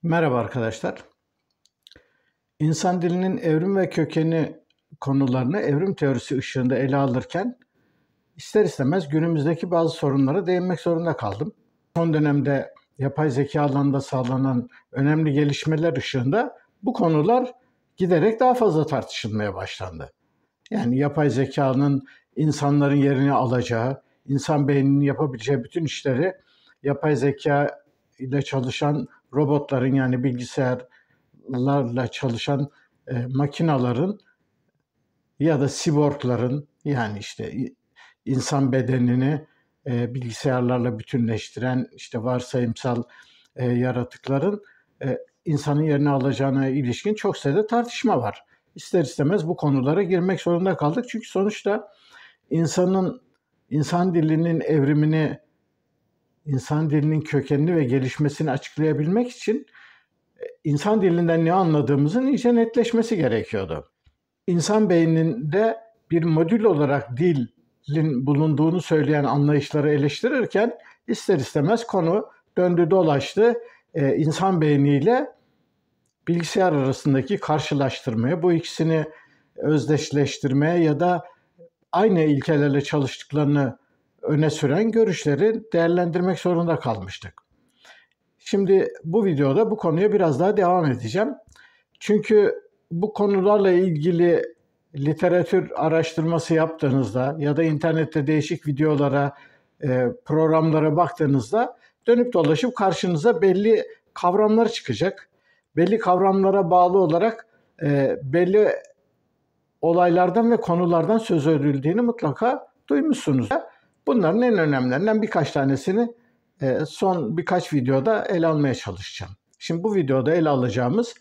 Merhaba arkadaşlar. İnsan dilinin evrim ve kökeni konularını evrim teorisi ışığında ele alırken ister istemez günümüzdeki bazı sorunlara değinmek zorunda kaldım. Son dönemde yapay zeka alanında sağlanan önemli gelişmeler ışığında bu konular giderek daha fazla tartışılmaya başlandı. Yani yapay zekanın insanların yerini alacağı, insan beyninin yapabileceği bütün işleri yapay zeka ile çalışan robotların yani bilgisayarlarla çalışan makinaların ya da siborgların yani işte insan bedenini bilgisayarlarla bütünleştiren işte varsayımsal yaratıkların insanın yerini alacağına ilişkin çok sayıda tartışma var. İster istemez bu konulara girmek zorunda kaldık. Çünkü sonuçta insan dilinin evrimini, insan dilinin kökenini ve gelişmesini açıklayabilmek için insan dilinden ne anladığımızın iyice netleşmesi gerekiyordu. İnsan beyninde bir modül olarak dilin bulunduğunu söyleyen anlayışları eleştirirken ister istemez konu döndü dolaştı insan beyniyle bilgisayar arasındaki karşılaştırmaya, bu ikisini özdeşleştirmeye ya da aynı ilkelerle çalıştıklarını öne süren görüşleri değerlendirmek zorunda kalmıştık. Şimdi bu videoda bu konuya biraz daha devam edeceğim. Çünkü bu konularla ilgili literatür araştırması yaptığınızda ya da internette değişik videolara, programlara baktığınızda dönüp dolaşıp karşınıza belli kavramlar çıkacak. Belli kavramlara bağlı olarak belli olaylardan ve konulardan söz edildiğini mutlaka duymuşsunuz. Bunların en önemlilerinden birkaç tanesini son birkaç videoda ele almaya çalışacağım. Şimdi bu videoda ele alacağımız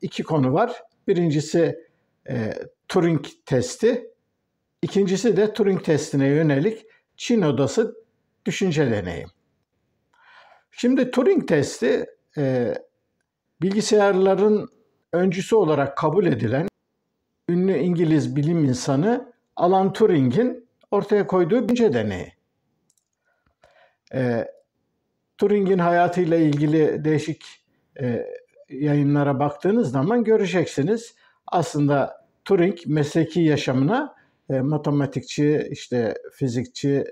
iki konu var. Birincisi Turing testi. İkincisi de Turing testine yönelik Çin odası düşünce deneyi. Şimdi Turing testi bilgisayarların öncüsü olarak kabul edilen ünlü İngiliz bilim insanı Alan Turing'in ortaya koyduğu düşünce deneyi. Turing'in hayatıyla ilgili değişik yayınlara baktığınız zaman göreceksiniz. Aslında Turing mesleki yaşamına matematikçi, işte fizikçi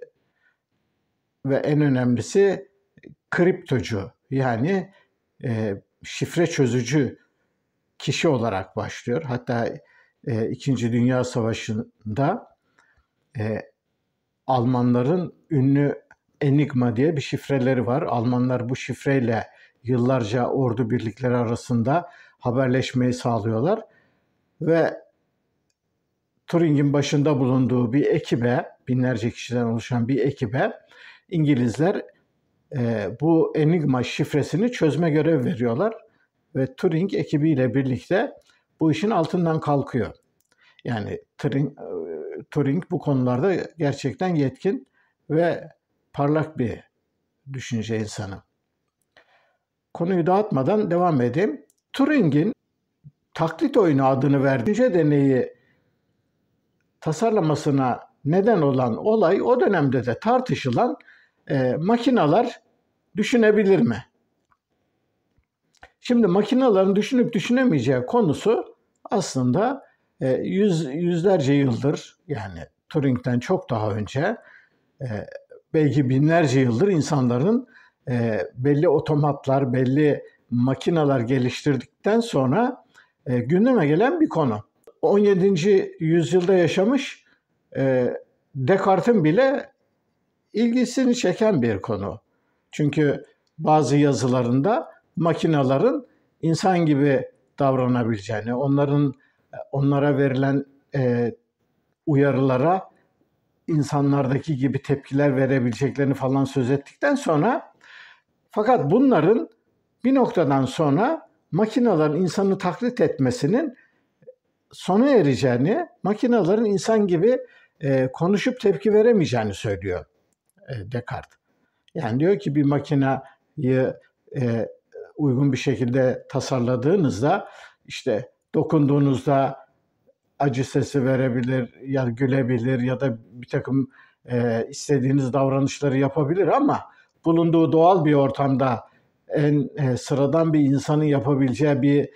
ve en önemlisi kriptocu yani şifre çözücü kişi olarak başlıyor. Hatta İkinci Dünya Savaşı'nda Almanların ünlü Enigma diye bir şifreleri var. Almanlar bu şifreyle yıllarca ordu birlikleri arasında haberleşmeyi sağlıyorlar. Ve Turing'in başında bulunduğu bir ekibe, binlerce kişiden oluşan bir ekibe İngilizler bu Enigma şifresini çözme görevi veriyorlar. Ve Turing ekibiyle birlikte bu işin altından kalkıyor. Yani Turing bu konularda gerçekten yetkin ve parlak bir düşünce insanı. Konuyu dağıtmadan devam edeyim. Turing'in taklit oyunu adını verdiği düşünce deneyi tasarlamasına neden olan olay o dönemde de tartışılan makineler düşünebilir mi? Şimdi makinelerin düşünüp düşünemeyeceği konusu aslında yüzlerce yıldır yani Turing'den çok daha önce belki binlerce yıldır insanların belli otomatlar, belli makineler geliştirdikten sonra gündeme gelen bir konu. 17. yüzyılda yaşamış Descartes'in bile ilgisini çeken bir konu. Çünkü bazı yazılarında makinelerin insan gibi davranabileceğini, onlara verilen uyarılara insanlardaki gibi tepkiler verebileceklerini falan söz ettikten sonra fakat bunların bir noktadan sonra makinelerin insanı taklit etmesinin sona ereceğini, makinelerin insan gibi konuşup tepki veremeyeceğini söylüyor Descartes. Yani diyor ki bir makinayı uygun bir şekilde tasarladığınızda işte dokunduğunuzda acı sesi verebilir ya gülebilir ya da bir takım istediğiniz davranışları yapabilir ama bulunduğu doğal bir ortamda sıradan bir insanın yapabileceği bir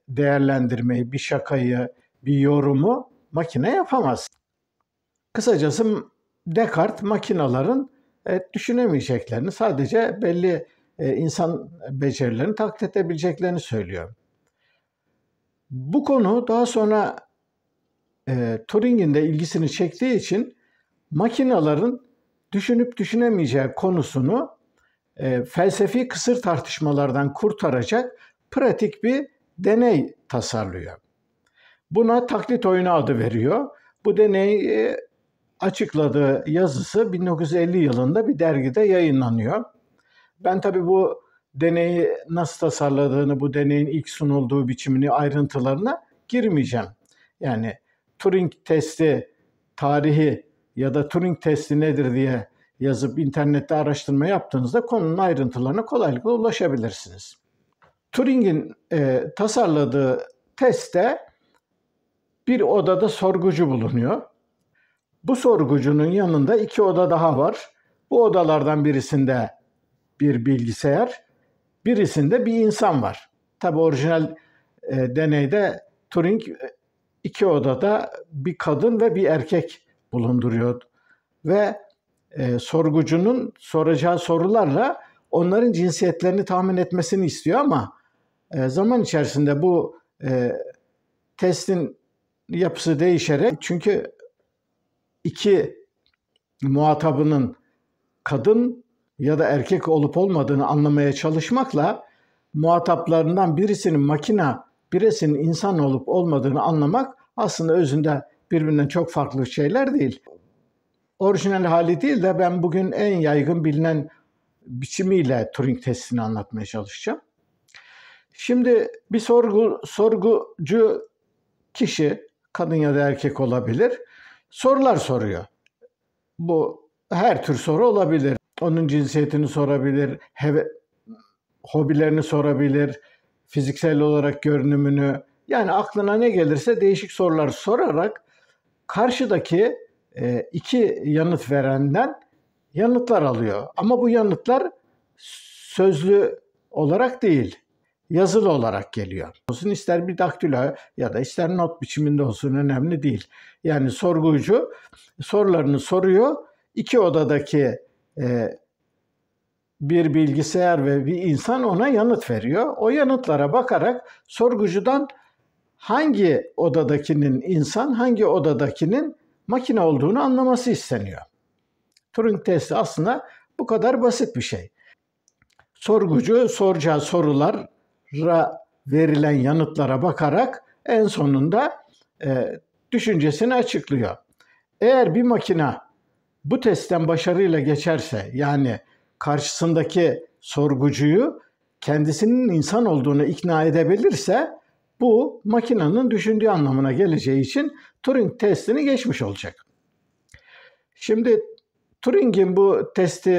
değerlendirmeyi, bir şakayı, bir yorumu makine yapamaz. Kısacası Descartes makinaların düşünemeyeceklerini, sadece belli insan becerilerini taklit edebileceklerini söylüyor. Bu konu daha sonra Turing'in de ilgisini çektiği için makinaların düşünüp düşünemeyeceği konusunu felsefi kısır tartışmalardan kurtaracak pratik bir deney tasarlıyor. Buna taklit oyunu adı veriyor. Bu deneyi açıkladığı yazısı 1950 yılında bir dergide yayınlanıyor. Ben tabii bu deneyi nasıl tasarladığını, bu deneyin ilk sunulduğu biçimini, ayrıntılarına girmeyeceğim. Yani Turing testi tarihi ya da Turing testi nedir diye yazıp internette araştırma yaptığınızda konunun ayrıntılarına kolaylıkla ulaşabilirsiniz. Turing'in tasarladığı testte bir odada sorgucu bulunuyor. Bu sorgucunun yanında 2 oda daha var. Bu odalardan birisinde bir bilgisayar, birisinde bir insan var. Tabii orijinal deneyde Turing 2 odada bir kadın ve bir erkek bulunduruyor. Ve sorgucunun soracağı sorularla onların cinsiyetlerini tahmin etmesini istiyor ama zaman içerisinde bu testin yapısı değişerek, çünkü iki muhatabının kadın ya da erkek olup olmadığını anlamaya çalışmakla muhataplarından birisinin makina, birisinin insan olup olmadığını anlamak aslında özünde birbirinden çok farklı şeyler değil. Orijinal hali değil de ben bugün en yaygın bilinen biçimiyle Turing testini anlatmaya çalışacağım. Şimdi bir sorgucu kişi, kadın ya da erkek olabilir, sorular soruyor. Bu her tür soru olabilir. Onun cinsiyetini sorabilir, hobilerini sorabilir, fiziksel olarak görünümünü, yani aklına ne gelirse değişik sorular sorarak karşıdaki iki yanıt verenden yanıtlar alıyor. Ama bu yanıtlar sözlü olarak değil, yazılı olarak geliyor. Olsun, ister bir daktilo ya da ister not biçiminde olsun, önemli değil. Yani sorgucu sorularını soruyor. 2 odadaki bir bilgisayar ve bir insan ona yanıt veriyor. O yanıtlara bakarak sorgucudan hangi odadakinin insan, hangi odadakinin makine olduğunu anlaması isteniyor. Turing testi aslında bu kadar basit bir şey. Sorgucu soracağı sorulara verilen yanıtlara bakarak en sonunda düşüncesini açıklıyor. Eğer bir makine bu testten başarıyla geçerse, yani karşısındaki sorgucuyu kendisinin insan olduğunu ikna edebilirse, bu makinenin düşündüğü anlamına geleceği için Turing testini geçmiş olacak. Şimdi Turing'in bu testi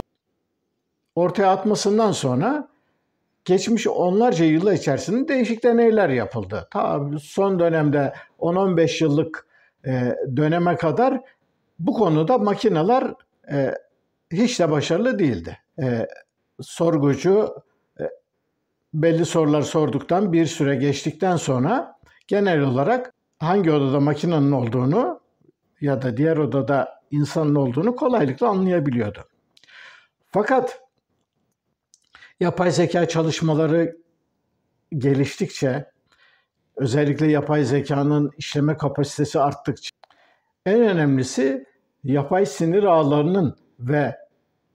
ortaya atmasından sonra geçmiş onlarca yıl içerisinde değişik deneyler yapıldı. Ta son dönemde 10-15 yıllık döneme kadar bu konuda makineler hiç de başarılı değildi. Sorgucu belli sorular sorduktan bir süre geçtikten sonra genel olarak hangi odada makinenin olduğunu ya da diğer odada insanın olduğunu kolaylıkla anlayabiliyordu. Fakat yapay zeka çalışmaları geliştikçe, özellikle yapay zekanın işleme kapasitesi arttıkça, en önemlisi yapay sinir ağlarının ve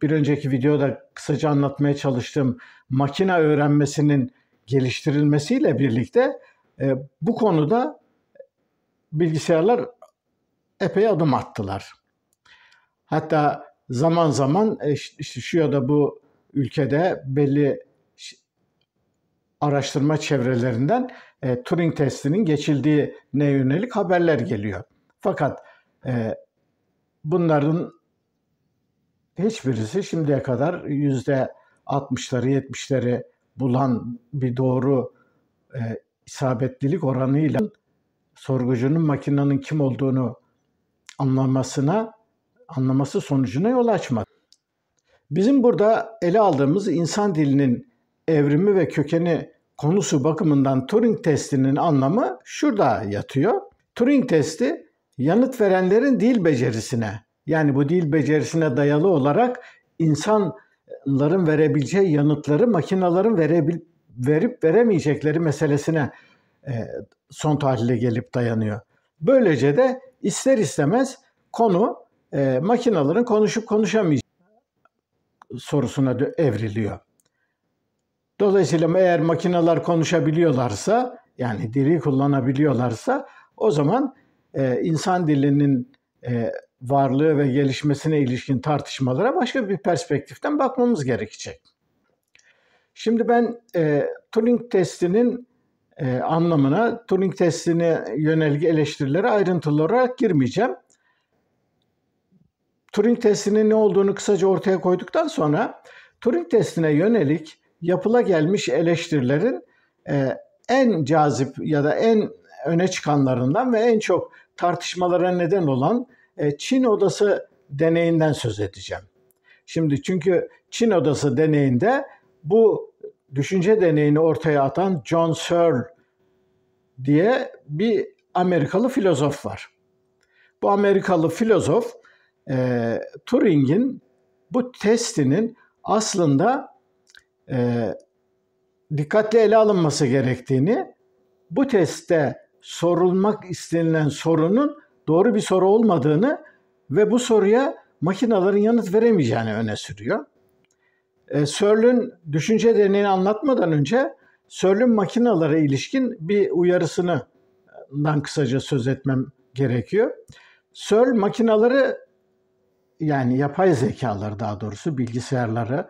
bir önceki videoda kısaca anlatmaya çalıştığım makine öğrenmesinin geliştirilmesiyle birlikte bu konuda bilgisayarlar epey adım attılar. Hatta zaman zaman işte şu ya da bu ülkede belli araştırma çevrelerinden Turing testinin geçildiğine yönelik haberler geliyor. Fakat bunların hiçbirisi şimdiye kadar %60'ları 70'leri bulan bir doğru isabetlilik oranıyla sorgucunun makinenin kim olduğunu anlaması sonucuna yol açmadı. Bizim burada ele aldığımız insan dilinin evrimi ve kökeni konusu bakımından Turing testinin anlamı şurada yatıyor. Turing testi yanıt verenlerin dil becerisine, yani bu dil becerisine dayalı olarak insanların verebileceği yanıtları makinelerin verip veremeyecekleri meselesine son tahlile gelip dayanıyor. Böylece de ister istemez konu makinelerin konuşup konuşamayacağı sorusuna evriliyor. Dolayısıyla eğer makineler konuşabiliyorlarsa, yani dili kullanabiliyorlarsa, o zaman insan dilinin varlığı ve gelişmesine ilişkin tartışmalara başka bir perspektiften bakmamız gerekecek. Şimdi ben Turing testinin anlamına, Turing testine yönelik eleştirilere ayrıntılı olarak girmeyeceğim. Turing testinin ne olduğunu kısaca ortaya koyduktan sonra Turing testine yönelik yapılagelmiş eleştirilerin en cazip ya da en öne çıkanlarından ve en çok tartışmalara neden olan Çin Odası deneyinden söz edeceğim. Şimdi çünkü Çin Odası deneyinde bu düşünce deneyini ortaya atan John Searle diye bir Amerikalı filozof var. Bu Amerikalı filozof Turing'in bu testinin aslında dikkatli ele alınması gerektiğini, bu testte sorulmak istenilen sorunun doğru bir soru olmadığını ve bu soruya makinelerin yanıt veremeyeceğini öne sürüyor. Searle'ün düşünce deneyini anlatmadan önce Searle'ün makinelere ilişkin bir uyarısından kısaca söz etmem gerekiyor. Searle makineleri, yani yapay zekaları, daha doğrusu bilgisayarları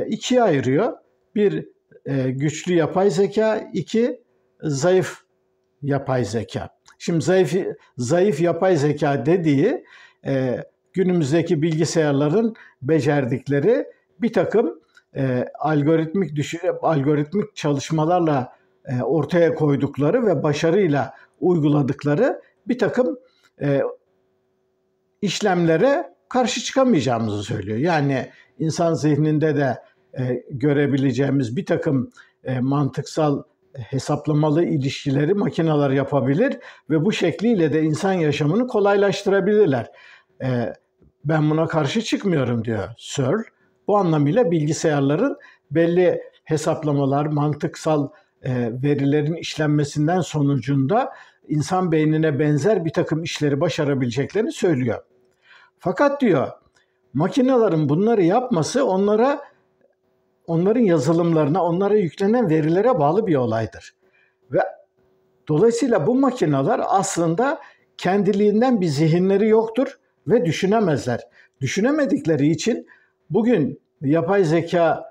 ikiye ayırıyor. Bir güçlü yapay zeka, iki zayıf yapay zeka. Şimdi zayıf yapay zeka dediği günümüzdeki bilgisayarların becerdikleri bir takım algoritmik çalışmalarla ortaya koydukları ve başarıyla uyguladıkları bir takım işlemlere karşı çıkamayacağımızı söylüyor. Yani insan zihninde de görebileceğimiz bir takım mantıksal hesaplamalı ilişkileri makineler yapabilir ve bu şekliyle de insan yaşamını kolaylaştırabilirler. Ben buna karşı çıkmıyorum diyor Searle. Bu anlamıyla bilgisayarların belli hesaplamalar, mantıksal verilerin işlenmesinden sonucunda insan beynine benzer bir takım işleri başarabileceklerini söylüyor. Fakat diyor, makinelerin bunları yapması onların yazılımlarına, onlara yüklenen verilere bağlı bir olaydır. Ve dolayısıyla bu makineler aslında kendiliğinden bir zihinleri yoktur ve düşünemezler. Düşünemedikleri için bugün yapay zeka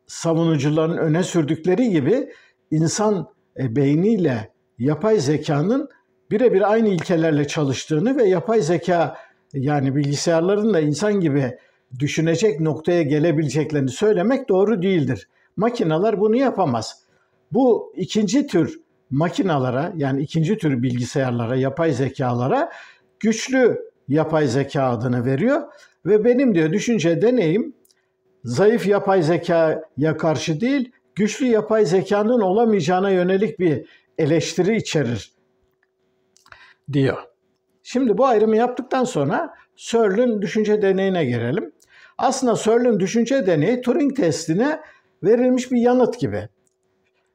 savunucuların öne sürdükleri gibi insan beyniyle yapay zekanın birebir aynı ilkelerle çalıştığını ve yapay zeka, yani bilgisayarların da insan gibi düşünecek noktaya gelebileceklerini söylemek doğru değildir. Makineler bunu yapamaz. Bu ikinci tür makinalara, yani ikinci tür bilgisayarlara, yapay zekalara güçlü yapay zeka adını veriyor ve benim diyor düşünce deneyim zayıf yapay zekaya karşı değil, güçlü yapay zekanın olamayacağına yönelik bir eleştiri içerir diyor. Şimdi bu ayrımı yaptıktan sonra Searle'ün düşünce deneyine gelelim. Aslında Searle'ün düşünce deneyi Turing testine verilmiş bir yanıt gibi.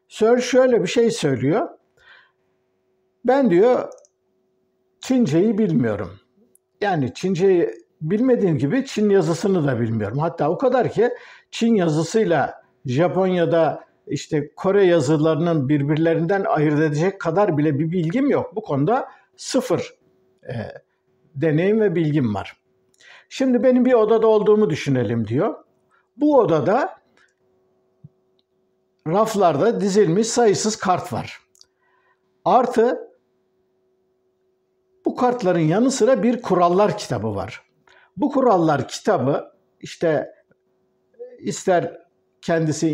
Searle şöyle bir şey söylüyor. Ben diyor Çince'yi bilmiyorum. Yani Çince'yi bilmediğim gibi Çin yazısını da bilmiyorum. Hatta o kadar ki Çin yazısıyla Japonya'da işte Kore yazılarının birbirlerinden ayırt edecek kadar bile bir bilgim yok. Bu konuda sıfır deneyim ve bilgim var. Şimdi benim bir odada olduğumu düşünelim diyor. Bu odada raflarda dizilmiş sayısız kart var. Artı bu kartların yanı sıra bir kurallar kitabı var. Bu kurallar kitabı işte ister kendisi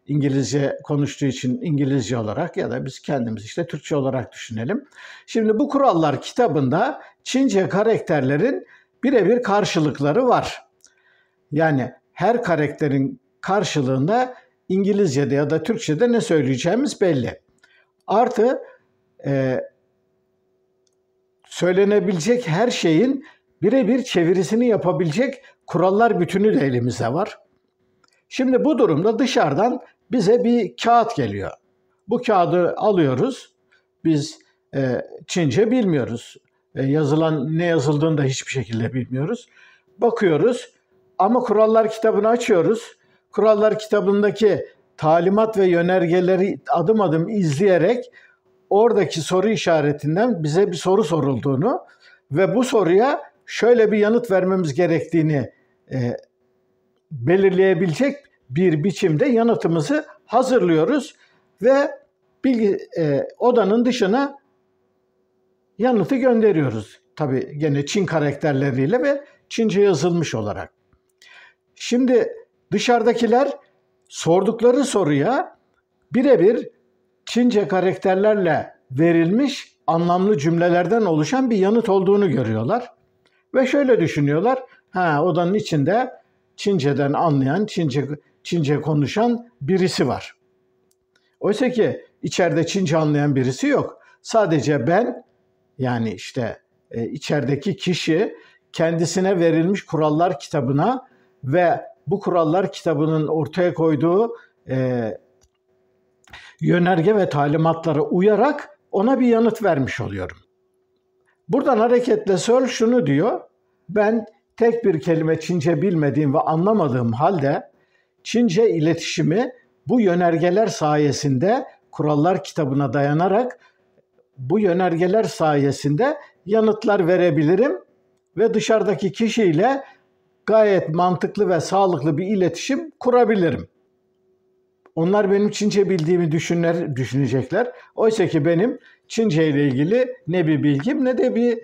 İngilizce konuştuğu için İngilizce olarak ya da biz kendimiz işte Türkçe olarak düşünelim. Şimdi bu kurallar kitabında Çince karakterlerin birebir karşılıkları var. Yani her karakterin karşılığında İngilizce'de ya da Türkçe'de ne söyleyeceğimiz belli. Artı söylenebilecek her şeyin birebir çevirisini yapabilecek kurallar bütünü de elimizde var. Şimdi bu durumda dışarıdan bize bir kağıt geliyor. Bu kağıdı alıyoruz. Biz Çince bilmiyoruz. Yazılan ne yazıldığını da hiçbir şekilde bilmiyoruz. Bakıyoruz ama kurallar kitabını açıyoruz. Kurallar kitabındaki talimat ve yönergeleri adım adım izleyerek oradaki soru işaretinden bize bir soru sorulduğunu ve bu soruya şöyle bir yanıt vermemiz gerektiğini belirleyebilecek bir biçimde yanıtımızı hazırlıyoruz ve odanın dışına yanıtı gönderiyoruz. Tabii gene Çin karakterleriyle ve Çince yazılmış olarak. Şimdi dışarıdakiler sordukları soruya birebir Çince karakterlerle verilmiş anlamlı cümlelerden oluşan bir yanıt olduğunu görüyorlar. Ve şöyle düşünüyorlar, odanın içinde Çince'den anlayan, Çince konuşan birisi var. Oysa ki içeride Çince anlayan birisi yok. Sadece ben, yani işte içerideki kişi kendisine verilmiş kurallar kitabına ve bu kurallar kitabının ortaya koyduğu yönerge ve talimatlara uyarak ona bir yanıt vermiş oluyorum. Buradan hareketle Searle şunu diyor, ben tek bir kelime Çince bilmediğim ve anlamadığım halde Çince iletişimi bu yönergeler sayesinde kurallar kitabına dayanarak bu yönergeler sayesinde yanıtlar verebilirim ve dışarıdaki kişiyle gayet mantıklı ve sağlıklı bir iletişim kurabilirim. Onlar benim Çince bildiğimi düşünecekler. Oysa ki benim Çince ile ilgili ne bir bilgim ne de bir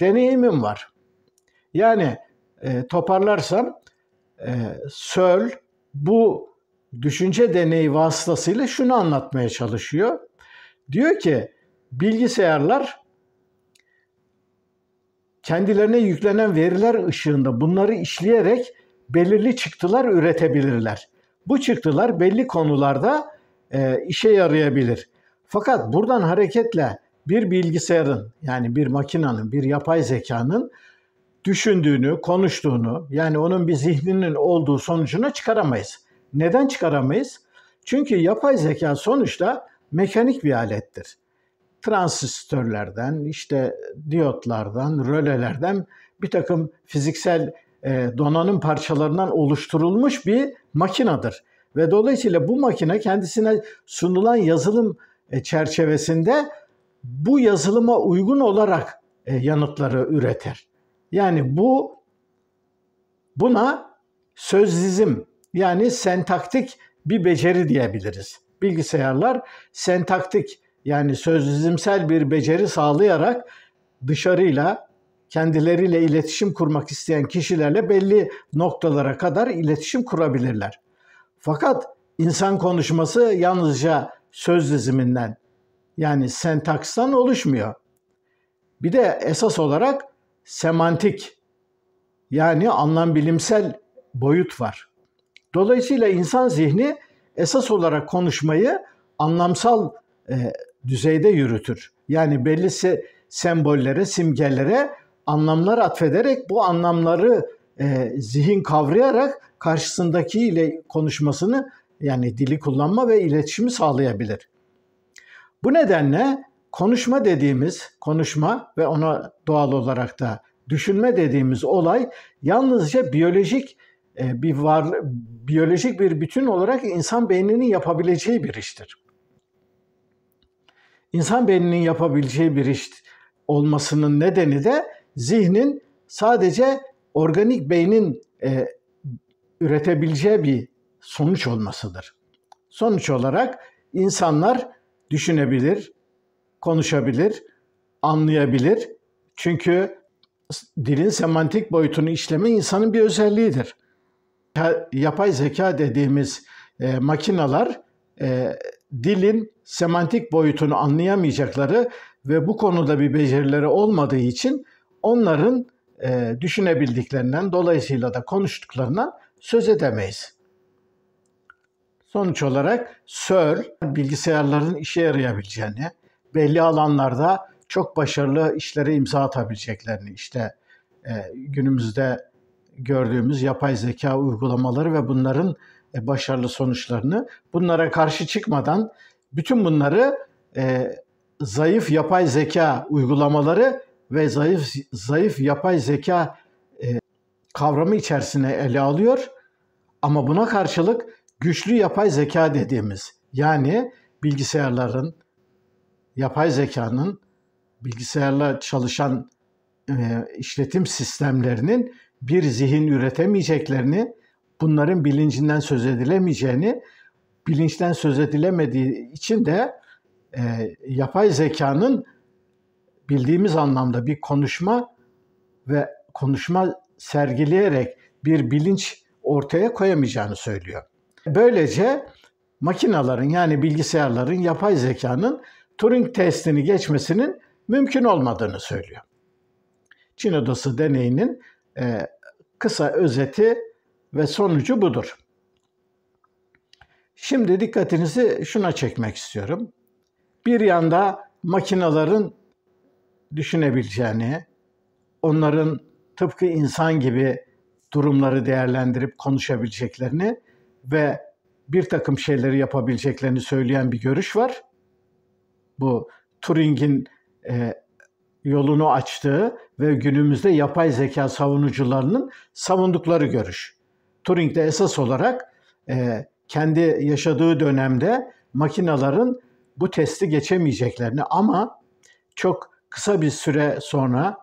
deneyimim var. Yani toparlarsam Searle bu düşünce deneyi vasıtasıyla şunu anlatmaya çalışıyor. Diyor ki bilgisayarlar kendilerine yüklenen veriler ışığında bunları işleyerek belirli çıktılar üretebilirler. Bu çıktılar belli konularda işe yarayabilir. Fakat buradan hareketle bir bilgisayarın, yani bir makinenin, bir yapay zekanın düşündüğünü, konuştuğunu, yani onun bir zihninin olduğu sonucunu çıkaramayız. Neden çıkaramayız? Çünkü yapay zeka sonuçta mekanik bir alettir. Transistörlerden, işte diyotlardan, rölelerden bir takım fiziksel donanım parçalarından oluşturulmuş bir makinedir. Ve dolayısıyla bu makine kendisine sunulan yazılım çerçevesinde bu yazılıma uygun olarak yanıtları üretir. Yani buna söz dizim, yani sentaktik bir beceri diyebiliriz. Bilgisayarlar sentaktik, yani söz dizimsel bir beceri sağlayarak dışarıyla, kendileriyle iletişim kurmak isteyen kişilerle belli noktalara kadar iletişim kurabilirler. Fakat insan konuşması yalnızca söz diziminden, yani sentakstan oluşmuyor. Bir de esas olarak semantik, yani anlam bilimsel boyut var. Dolayısıyla insan zihni esas olarak konuşmayı anlamsal düzeyde yürütür. Yani belli sembollere, simgelere anlamlar atfederek bu anlamları zihin kavrayarak karşısındakiyle konuşmasını, yani dili kullanma ve iletişimi sağlayabilir. Bu nedenle konuşma ve ona doğal olarak da düşünme dediğimiz olay yalnızca biyolojik bir bütün olarak insan beyninin yapabileceği bir iştir. İnsan beyninin yapabileceği bir iş olmasının nedeni de zihnin sadece organik beynin üretebileceği bir sonuç olmasıdır. Sonuç olarak insanlar düşünebilir, konuşabilir, anlayabilir. Çünkü dilin semantik boyutunu işleme insanın bir özelliğidir. Yapay zeka dediğimiz makineler dilin semantik boyutunu anlayamayacakları ve bu konuda bir becerileri olmadığı için onların düşünebildiklerinden, dolayısıyla da konuştuklarından söz edemeyiz. Sonuç olarak Searle bilgisayarların işe yarayabileceğini, belli alanlarda çok başarılı işlere imza atabileceklerini, işte günümüzde gördüğümüz yapay zeka uygulamaları ve bunların başarılı sonuçlarını, bunlara karşı çıkmadan bütün bunları zayıf yapay zeka uygulamaları ve zayıf yapay zeka kavramı içerisine ele alıyor. Ama buna karşılık güçlü yapay zeka dediğimiz, yani bilgisayarların, yapay zekanın, bilgisayarla çalışan işletim sistemlerinin bir zihin üretemeyeceklerini, bunların bilincinden söz edilemeyeceğini, bilinçten söz edilemediği için de yapay zekanın bildiğimiz anlamda bir konuşma sergileyerek bir bilinç ortaya koyamayacağını söylüyor. Böylece makinelerin, yani bilgisayarların, yapay zekanın Turing testini geçmesinin mümkün olmadığını söylüyor. Çin Odası deneyinin kısa özeti ve sonucu budur. Şimdi dikkatinizi şuna çekmek istiyorum. Bir yanda makinelerin düşünebileceğini, onların tıpkı insan gibi durumları değerlendirip konuşabileceklerini ve bir takım şeyleri yapabileceklerini söyleyen bir görüş var. Bu Turing'in yolunu açtığı ve günümüzde yapay zeka savunucularının savundukları görüş. Turing de esas olarak kendi yaşadığı dönemde makinelerin bu testi geçemeyeceklerini, ama çok kısa bir süre sonra,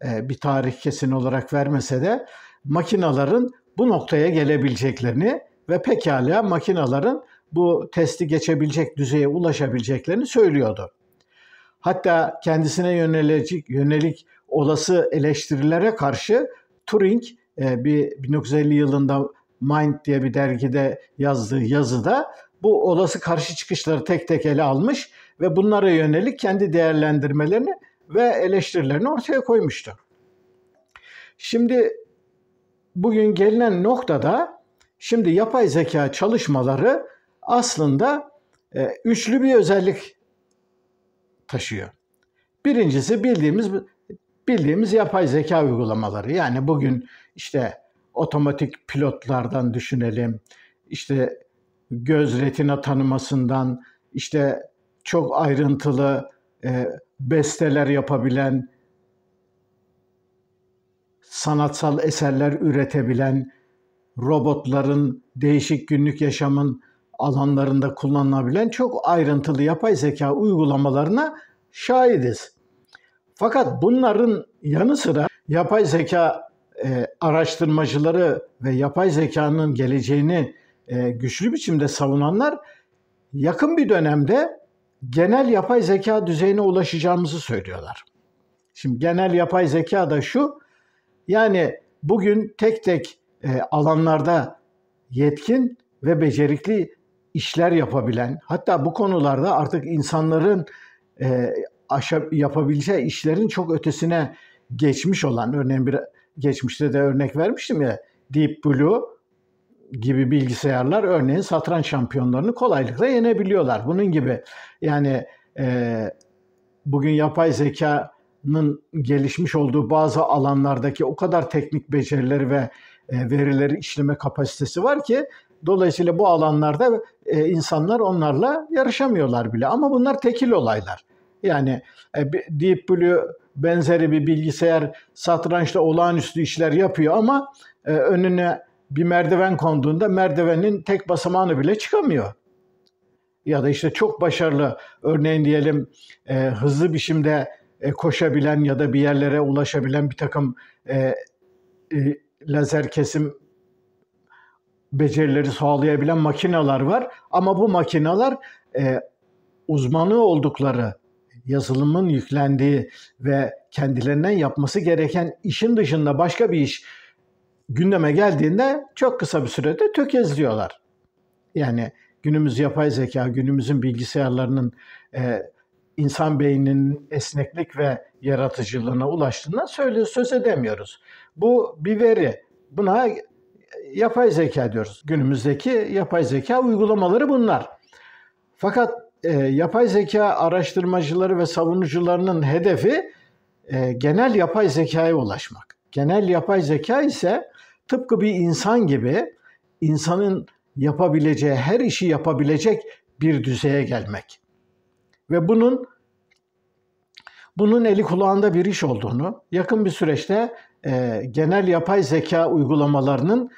bir tarih kesin olarak vermese de, makinelerin bu noktaya gelebileceklerini ve pekala makinelerin bu testi geçebilecek düzeye ulaşabileceklerini söylüyordu. Hatta kendisine yönelik olası eleştirilere karşı Turing 1950 yılında Mind diye bir dergide yazdığı yazıda bu olası karşı çıkışları tek tek ele almış ve bunlara yönelik kendi değerlendirmelerini ve eleştirilerini ortaya koymuştu. Şimdi bugün gelinen noktada, şimdi yapay zeka çalışmaları aslında üçlü bir özellik taşıyor. Birincisi bildiğimiz yapay zeka uygulamaları. Yani bugün işte otomatik pilotlardan düşünelim, işte göz retina tanımasından, işte çok ayrıntılı besteler yapabilen, sanatsal eserler üretebilen, robotların değişik günlük yaşamın alanlarında kullanılabilen çok ayrıntılı yapay zeka uygulamalarına şahidiz. Fakat bunların yanı sıra yapay zeka araştırmacıları ve yapay zekanın geleceğini güçlü biçimde savunanlar yakın bir dönemde genel yapay zeka düzeyine ulaşacağımızı söylüyorlar. Şimdi genel yapay zeka da şu, yani bugün tek tek alanlarda yetkin ve becerikli işler yapabilen, hatta bu konularda artık insanların yapabileceği işlerin çok ötesine geçmiş olan, örneğin geçmişte de örnek vermiştim ya, Deep Blue gibi bilgisayarlar örneğin satranç şampiyonlarını kolaylıkla yenebiliyorlar. Bunun gibi yani bugün yapay zekanın gelişmiş olduğu bazı alanlardaki o kadar teknik becerileri ve verileri işleme kapasitesi var ki, dolayısıyla bu alanlarda insanlar onlarla yarışamıyorlar bile. Ama bunlar tekil olaylar. Yani Deep Blue benzeri bir bilgisayar satrançta olağanüstü işler yapıyor ama önüne bir merdiven konduğunda merdivenin tek basamağını bile çıkamıyor. Ya da işte çok başarılı, örneğin diyelim hızlı biçimde koşabilen ya da bir yerlere ulaşabilen bir takım lazer kesim becerileri sağlayabilen makineler var. Ama bu makineler uzmanı oldukları, yazılımın yüklendiği ve kendilerinden yapması gereken işin dışında başka bir iş gündeme geldiğinde çok kısa bir sürede tökezliyorlar. Yani günümüz yapay zeka, günümüzün bilgisayarlarının insan beyninin esneklik ve yaratıcılığına ulaştığından söz edemiyoruz. Bu bir veri. Buna yapay zeka diyoruz. Günümüzdeki yapay zeka uygulamaları bunlar. Fakat yapay zeka araştırmacıları ve savunucularının hedefi genel yapay zekaya ulaşmak. Genel yapay zeka ise tıpkı bir insan gibi insanın yapabileceği her işi yapabilecek bir düzeye gelmek. Ve bunun eli kulağında bir iş olduğunu, yakın bir süreçte genel yapay zeka uygulamalarının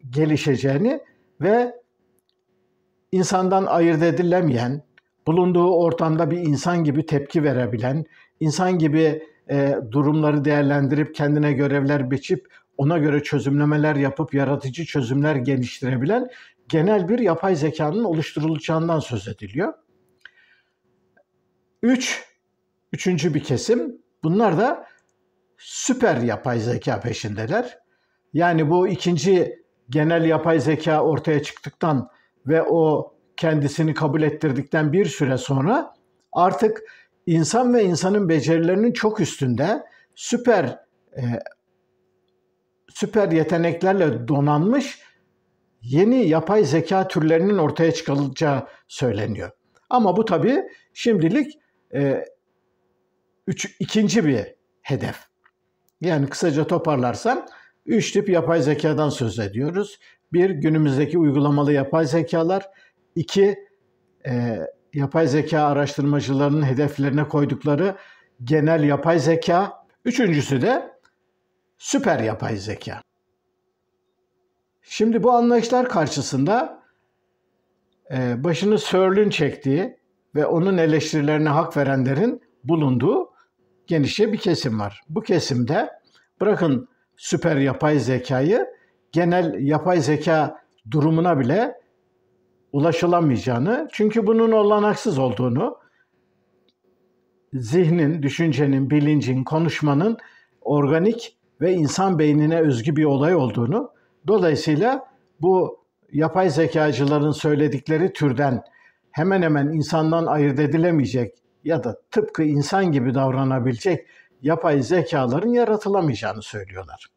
gelişeceğini ve insandan ayırt edilemeyen, bulunduğu ortamda bir insan gibi tepki verebilen, insan gibi durumları değerlendirip kendine görevler biçip ona göre çözümlemeler yapıp yaratıcı çözümler geliştirebilen genel bir yapay zekanın oluşturulacağından söz ediliyor. Üçüncü bir kesim, bunlar da süper yapay zeka peşindeler. Yani bu ikinci genel yapay zeka ortaya çıktıktan ve o kendisini kabul ettirdikten bir süre sonra artık insan ve insanın becerilerinin çok üstünde süper yeteneklerle donanmış yeni yapay zeka türlerinin ortaya çıkarılacağı söyleniyor. Ama bu tabii şimdilik ikinci bir hedef. Yani kısaca toparlarsam 3 tip yapay zekadan söz ediyoruz. 1. Günümüzdeki uygulamalı yapay zekalar. 2. Yapay zeka araştırmacılarının hedeflerine koydukları genel yapay zeka. Üçüncüsü de süper yapay zeka. Şimdi bu anlayışlar karşısında başını Searle'ün çektiği ve onun eleştirilerine hak verenlerin bulunduğu genişçe bir kesim var. Bu kesimde bırakın süper yapay zekayı, genel yapay zeka durumuna bile ulaşılamayacağını, çünkü bunun olanaksız olduğunu, zihnin, düşüncenin, bilincin, konuşmanın organik ve insan beynine özgü bir olay olduğunu, dolayısıyla bu yapay zekacıların söyledikleri türden hemen hemen insandan ayırt edilemeyecek ya da tıpkı insan gibi davranabilecek yapay zekaların yaratılamayacağını söylüyorlar.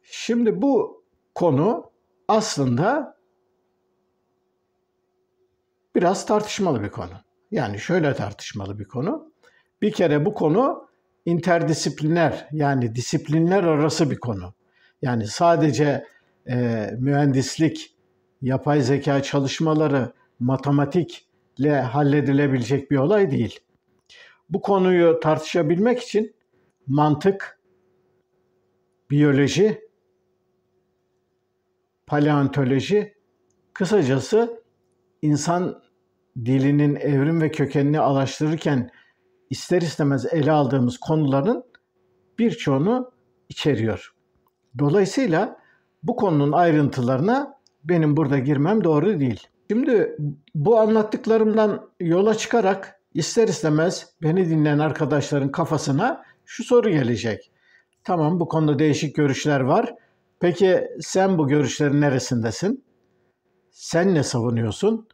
Şimdi bu konu aslında biraz tartışmalı bir konu. Yani şöyle tartışmalı bir konu. Bir kere bu konu interdisipliner, yani disiplinler arası bir konu. Yani sadece mühendislik, yapay zeka çalışmaları, matematikle halledilebilecek bir olay değil. Bu konuyu tartışabilmek için mantık, biyoloji, paleontoloji, kısacası insan dilinin evrim ve kökenini araştırırken ister istemez ele aldığımız konuların birçoğunu içeriyor. Dolayısıyla bu konunun ayrıntılarına benim burada girmem doğru değil. Şimdi bu anlattıklarımdan yola çıkarak ister istemez beni dinleyen arkadaşların kafasına şu soru gelecek. Tamam, bu konuda değişik görüşler var. Peki sen bu görüşlerin neresindesin? Sen ne savunuyorsun?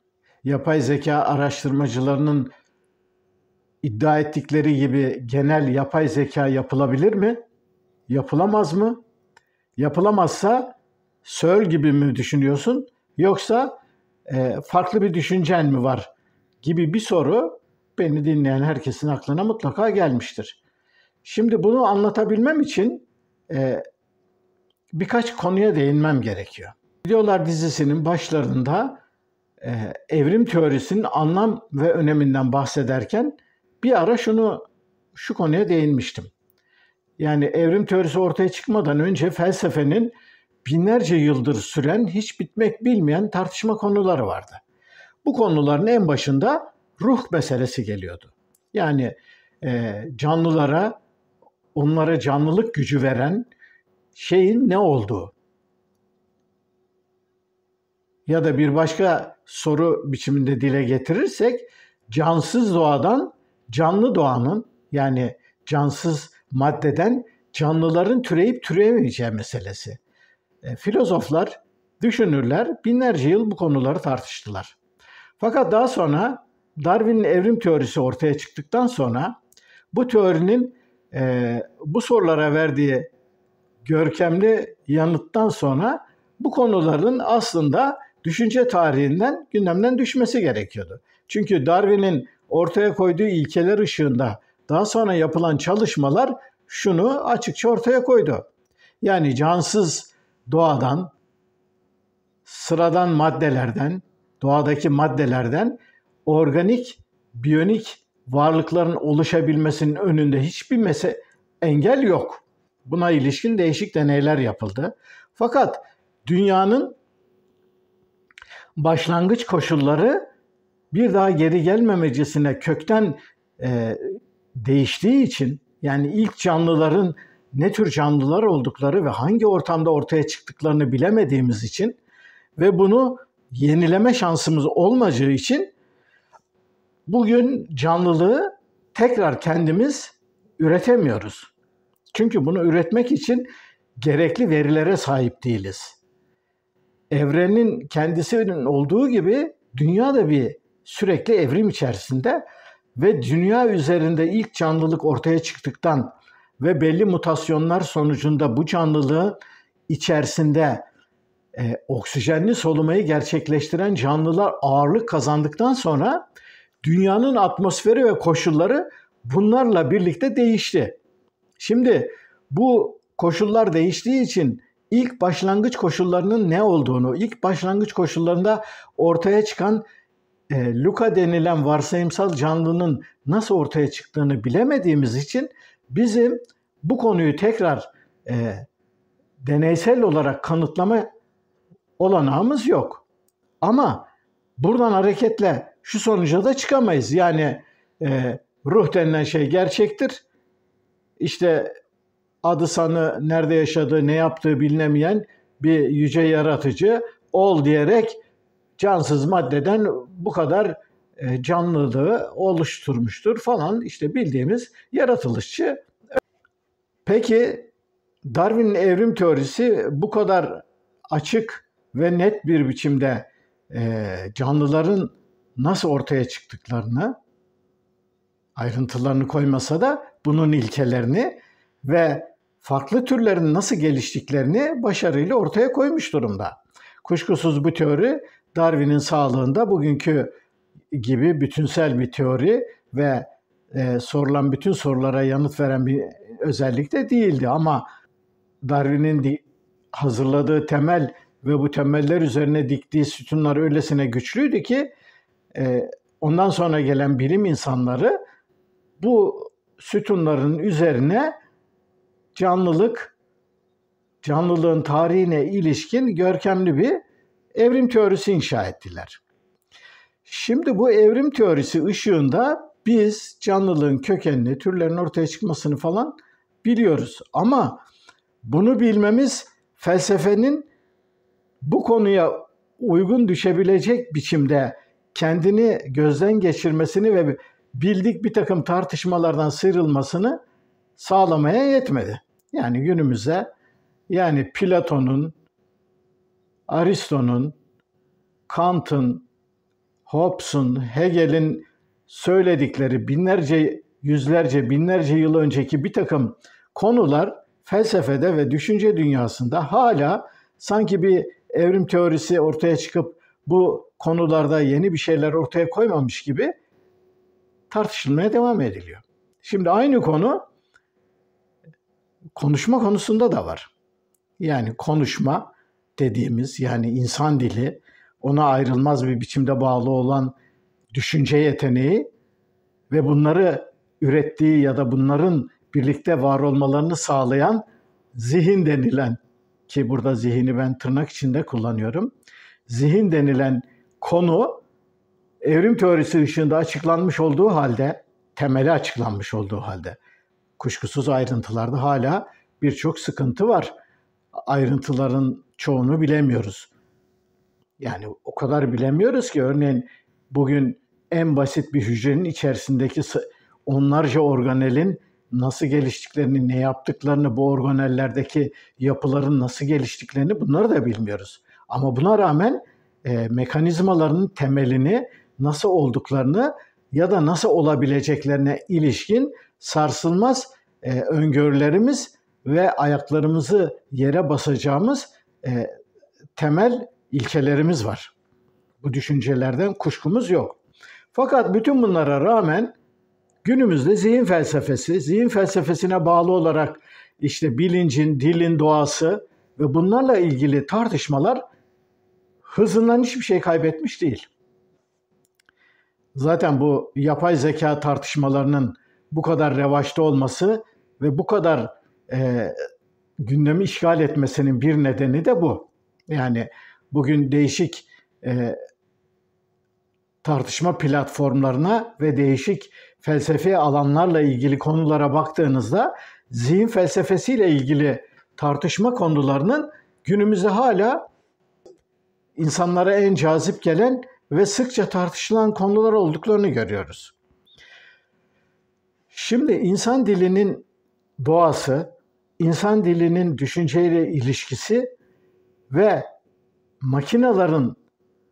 Yapay zeka araştırmacılarının iddia ettikleri gibi genel yapay zeka yapılabilir mi? Yapılamaz mı? Yapılamazsa Searle gibi mi düşünüyorsun? Yoksa farklı bir düşüncen mi var? Gibi bir soru beni dinleyen herkesin aklına mutlaka gelmiştir. Şimdi bunu anlatabilmem için birkaç konuya değinmem gerekiyor. Videolar dizisinin başlarında evrim teorisinin anlam ve öneminden bahsederken bir ara şu konuya değinmiştim. Yani evrim teorisi ortaya çıkmadan önce felsefenin binlerce yıldır süren, hiç bitmek bilmeyen tartışma konuları vardı. Bu konuların en başında ruh meselesi geliyordu. Yani canlılara, onlara canlılık gücü veren şeyin ne olduğu. Ya da bir başka soru biçiminde dile getirirsek, cansız doğadan canlı doğanın, yani cansız maddeden canlıların türeyip türeyemeyeceği meselesi. Filozoflar, düşünürler binlerce yıl bu konuları tartıştılar. Fakat daha sonra Darwin'in evrim teorisi ortaya çıktıktan sonra bu teorinin bu sorulara verdiği görkemli yanıttan sonra bu konuların aslında düşünce tarihinden, gündemden düşmesi gerekiyordu. Çünkü Darwin'in ortaya koyduğu ilkeler ışığında daha sonra yapılan çalışmalar şunu açıkça ortaya koydu. Yani cansız doğadan, sıradan maddelerden, doğadaki maddelerden organik, biyonik varlıkların oluşabilmesinin önünde hiçbir engel yok. Buna ilişkin değişik deneyler yapıldı. Fakat dünyanın başlangıç koşulları bir daha geri gelmemecesine kökten değiştiği için, yani ilk canlıların ne tür canlılar oldukları ve hangi ortamda ortaya çıktıklarını bilemediğimiz için ve bunu yenileme şansımız olmayacağı için bugün canlılığı tekrar kendimiz üretemiyoruz. Çünkü bunu üretmek için gerekli verilere sahip değiliz. Evrenin kendisinin olduğu gibi dünya da bir sürekli evrim içerisinde ve dünya üzerinde ilk canlılık ortaya çıktıktan ve belli mutasyonlar sonucunda bu canlılığın içerisinde oksijenli solumayı gerçekleştiren canlılar ağırlık kazandıktan sonra dünyanın atmosferi ve koşulları bunlarla birlikte değişti. Şimdi bu koşullar değiştiği için ilk başlangıç koşullarının ne olduğunu, ilk başlangıç koşullarında ortaya çıkan Luca denilen varsayımsal canlının nasıl ortaya çıktığını bilemediğimiz için bizim bu konuyu tekrar deneysel olarak kanıtlama olanağımız yok. Ama buradan hareketle şu sonuca da çıkamayız. Yani ruh denilen şey gerçektir. İşte adı sanı, nerede yaşadığı, ne yaptığı bilinemeyen bir yüce yaratıcı ol diyerek cansız maddeden bu kadar canlılığı oluşturmuştur falan, işte bildiğimiz yaratılışçı. Peki Darwin'in evrim teorisi bu kadar açık ve net bir biçimde canlıların nasıl ortaya çıktıklarını, ayrıntılarını koymasa da bunun ilkelerini ve farklı türlerin nasıl geliştiklerini başarıyla ortaya koymuş durumda. Kuşkusuz bu teori Darwin'in sağlığında bugünkü gibi bütünsel bir teori ve sorulan bütün sorulara yanıt veren bir özellik de değildi. Ama Darwin'in hazırladığı temel ve bu temeller üzerine diktiği sütunlar öylesine güçlüydü ki ondan sonra gelen bilim insanları bu sütunların üzerine canlılığın tarihine ilişkin görkemli bir evrim teorisi inşa ettiler. Şimdi bu evrim teorisi ışığında biz canlılığın kökenini, türlerin ortaya çıkmasını falan biliyoruz. Ama bunu bilmemiz felsefenin bu konuya uygun düşebilecek biçimde kendini gözden geçirmesini ve bildik bir takım tartışmalardan sıyrılmasını sağlamaya yetmedi. Yani günümüzde, yani Platon'un, Aristo'nun, Kant'ın, Hobbes'un, Hegel'in söyledikleri binlerce yıl önceki bir takım konular felsefede ve düşünce dünyasında hala sanki bir evrim teorisi ortaya çıkıp bu konularda yeni bir şeyler ortaya koymamış gibi tartışılmaya devam ediliyor. Şimdi aynı konu konuşma konusunda da var. Yani konuşma dediğimiz, yani insan dili, ona ayrılmaz bir biçimde bağlı olan düşünce yeteneği ve bunları ürettiği ya da bunların birlikte var olmalarını sağlayan zihin denilen, ki burada zihini ben tırnak içinde kullanıyorum, zihin denilen konu evrim teorisi ışığında açıklanmış olduğu halde, temeli açıklanmış olduğu halde, kuşkusuz ayrıntılarda hala birçok sıkıntı var. Ayrıntıların çoğunu bilemiyoruz. Yani o kadar bilemiyoruz ki örneğin bugün en basit bir hücrenin içerisindeki onlarca organelin nasıl geliştiklerini, ne yaptıklarını, bu organellerdeki yapıların nasıl geliştiklerini bunları da bilmiyoruz. Ama buna rağmen mekanizmaların temelini, nasıl olduklarını ya da nasıl olabileceklerine ilişkin sarsılmaz öngörülerimiz ve ayaklarımızı yere basacağımız temel ilkelerimiz var. Bu düşüncelerden kuşkumuz yok. Fakat bütün bunlara rağmen günümüzde zihin felsefesine bağlı olarak işte bilincin, dilin doğası ve bunlarla ilgili tartışmalar hızından hiçbir şey kaybetmiş değil. Zaten bu yapay zeka tartışmalarının bu kadar revaçta olması ve bu kadar gündemi işgal etmesinin bir nedeni de bu. Yani bugün değişik tartışma platformlarına ve değişik felsefi alanlarla ilgili konulara baktığınızda zihin felsefesiyle ilgili tartışma konularının günümüzde hala insanlara en cazip gelen ve sıkça tartışılan konular olduklarını görüyoruz. Şimdi insan dilinin doğası, insan dilinin düşünceyle ilişkisi ve makinelerin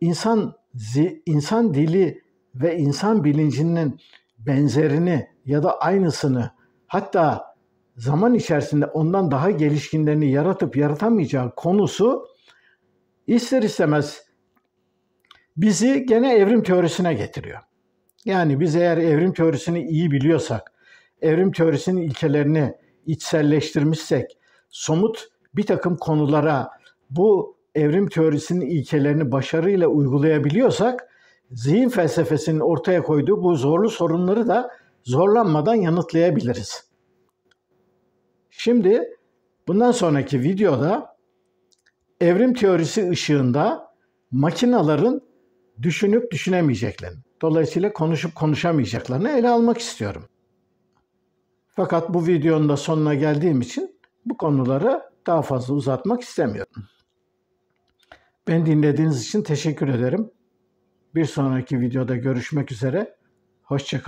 insan dili ve insan bilincinin benzerini ya da aynısını, hatta zaman içerisinde ondan daha gelişkinlerini yaratıp yaratamayacağı konusu ister istemez bizi gene evrim teorisine getiriyor. Yani biz eğer evrim teorisini iyi biliyorsak, evrim teorisinin ilkelerini içselleştirmişsek, somut bir takım konulara bu evrim teorisinin ilkelerini başarıyla uygulayabiliyorsak, zihin felsefesinin ortaya koyduğu bu zorlu sorunları da zorlanmadan yanıtlayabiliriz. Şimdi bundan sonraki videoda evrim teorisi ışığında makinelerin düşünüp düşünemeyeceklerini, dolayısıyla konuşup konuşamayacaklarını ele almak istiyorum. Fakat bu videonun da sonuna geldiğim için bu konuları daha fazla uzatmak istemiyorum. Beni dinlediğiniz için teşekkür ederim. Bir sonraki videoda görüşmek üzere. Hoşça kalın.